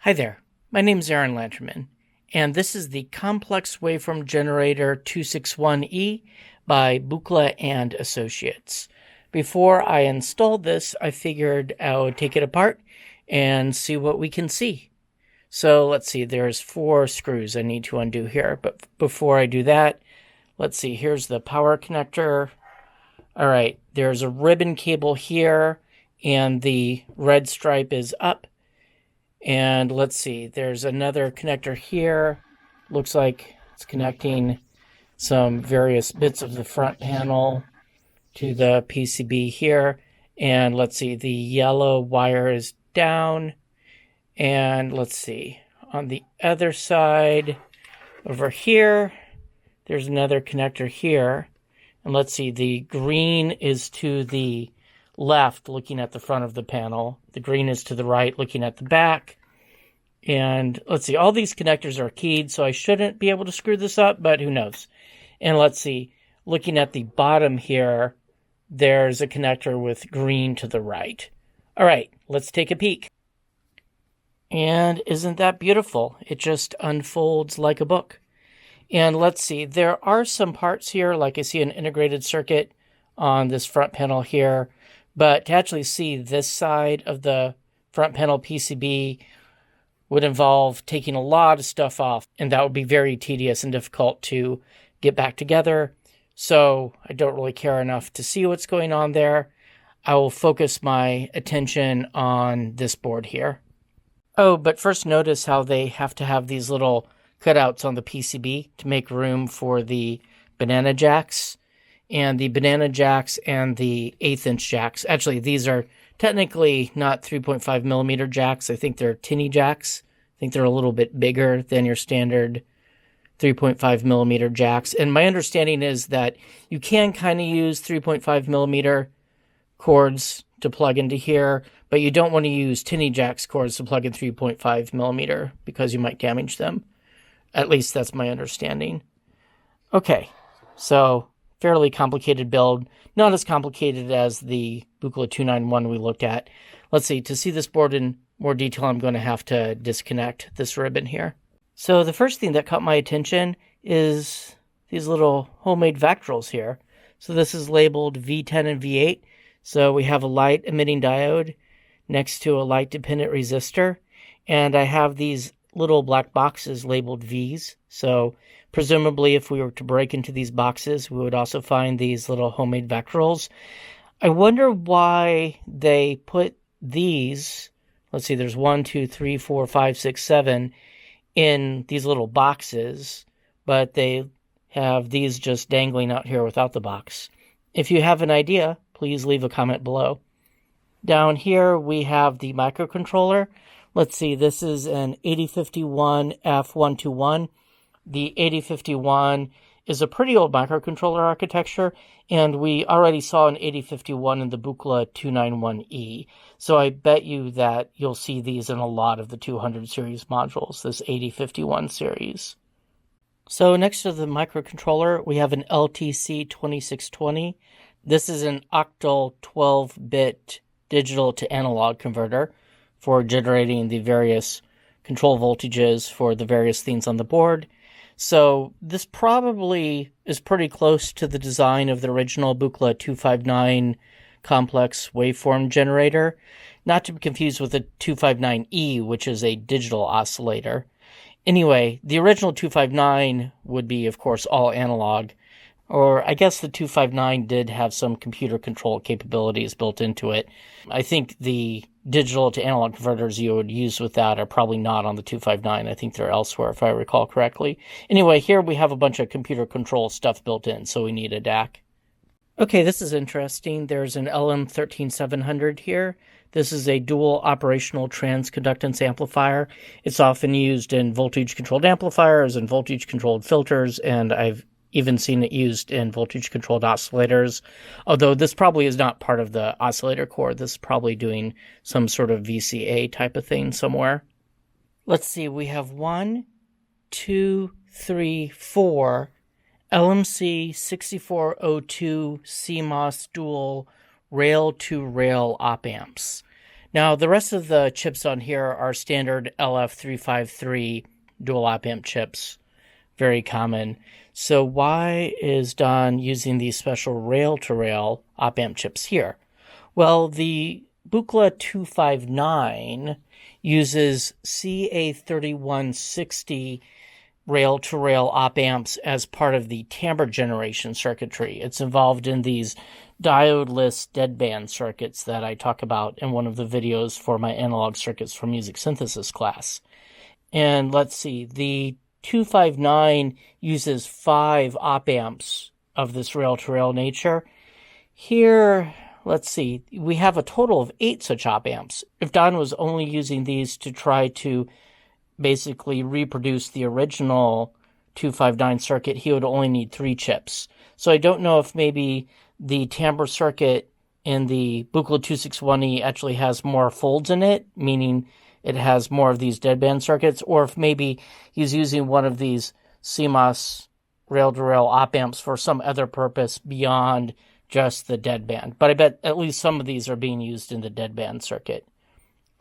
Hi there, my name is Aaron Lanterman, and this is the Complex Waveform Generator 261E by Buchla and Associates. Before I installed this, I figured I would take it apart and see what we can see. So let's see, there's 4 screws I need to undo here, but before I do that, let's see, here's the power connector. All right, there's a ribbon cable here, and the red stripe is up. And let's see, there's another connector here. Looks like it's connecting some various bits of the front panel to the PCB here. And let's see, the yellow wire is down. And let's see, on the other side, over here, there's another connector here. And let's see, the green is to the left, looking at the front of the panel. The green is to the right, looking at the back. And let's see, all these connectors are keyed, so I shouldn't be able to screw this up, but who knows. And let's see, looking at the bottom here, there's a connector with green to the right. All right, let's take a peek. And isn't that beautiful? It just unfolds like a book. And let's see, there are some parts here, like I see an integrated circuit on this front panel here. But to actually see this side of the front panel PCB would involve taking a lot of stuff off, and that would be very tedious and difficult to get back together. So I don't really care enough to see what's going on there. I will focus my attention on this board here. Oh, but first notice how they have to have these little cutouts on the PCB to make room for the banana jacks. And the banana jacks and the 1/8" jacks. Actually, these are technically not 3.5 millimeter jacks. I think they're tinny jacks. I think they're a little bit bigger than your standard 3.5 millimeter jacks. And my understanding is that you can kind of use 3.5 millimeter cords to plug into here, but you don't want to use tinny jacks cords to plug in 3.5 millimeter because you might damage them. At least that's my understanding. Okay, so fairly complicated build. Not as complicated as the Buchla 291 we looked at. Let's see, to see this board in more detail, I'm going to have to disconnect this ribbon here. So the first thing that caught my attention is these little homemade Vectorals here. So this is labeled V10 and V8. So we have a light emitting diode next to a light dependent resistor. And I have these little black boxes labeled V's. So presumably, if we were to break into these boxes, we would also find these little homemade Vectorals. I wonder why they put these, let's see, there's 1, 2, 3, 4, 5, 6, 7 in these little boxes, but they have these just dangling out here without the box. If you have an idea, please leave a comment below. Down here, we have the microcontroller. Let's see, this is an 8051 F121. The 8051 is a pretty old microcontroller architecture, and we already saw an 8051 in the Buchla 291E. So I bet you that you'll see these in a lot of the 200 series modules, this 8051 series. So next to the microcontroller, we have an LTC 2620. This is an octal 12-bit digital to analog converter for generating the various control voltages for the various things on the board. So this probably is pretty close to the design of the original Buchla 259 complex waveform generator, not to be confused with the 259E, which is a digital oscillator. Anyway, the original 259 would be, of course, all analog, or I guess the 259 did have some computer control capabilities built into it. I think the digital to analog converters you would use with that are probably not on the 259. I think they're elsewhere, if I recall correctly. Anyway, here we have a bunch of computer control stuff built in, so we need a DAC. Okay, this is interesting. There's an LM13700 here. This is a dual operational transconductance amplifier. It's often used in voltage-controlled amplifiers and voltage-controlled filters, and I've even seen it used in voltage-controlled oscillators, although this probably is not part of the oscillator core. This is probably doing some sort of VCA type of thing somewhere. Let's see, we have 1, 2, 3, 4 LMC 6402 CMOS dual rail-to-rail op amps. Now, the rest of the chips on here are standard LF353 dual op-amp chips. Very common. So why is Don using these special rail-to-rail op-amp chips here? Well, the Buchla 259 uses CA3160 rail-to-rail op-amps as part of the timbre generation circuitry. It's involved in these diodeless deadband circuits that I talk about in one of the videos for my analog circuits for music synthesis class. And let's see, the 259 uses 5 op-amps of this rail-to-rail nature. Here, let's see, we have a total of 8 such op-amps. If Don was only using these to try to basically reproduce the original 259 circuit, he would only need 3 chips. So I don't know if maybe the timbre circuit in the Buchla 261E actually has more folds in it, meaning it has more of these deadband circuits, or if maybe he's using one of these CMOS rail-to-rail op-amps for some other purpose beyond just the deadband. But I bet at least some of these are being used in the deadband circuit.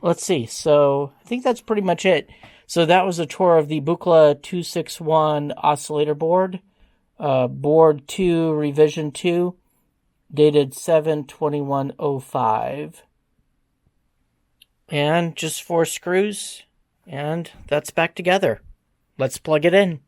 Let's see. So I think that's pretty much it. So that was a tour of the Buchla 261 oscillator board, board 2, revision 2, dated 7/21/05. And just 4 screws, and that's back together. Let's plug it in.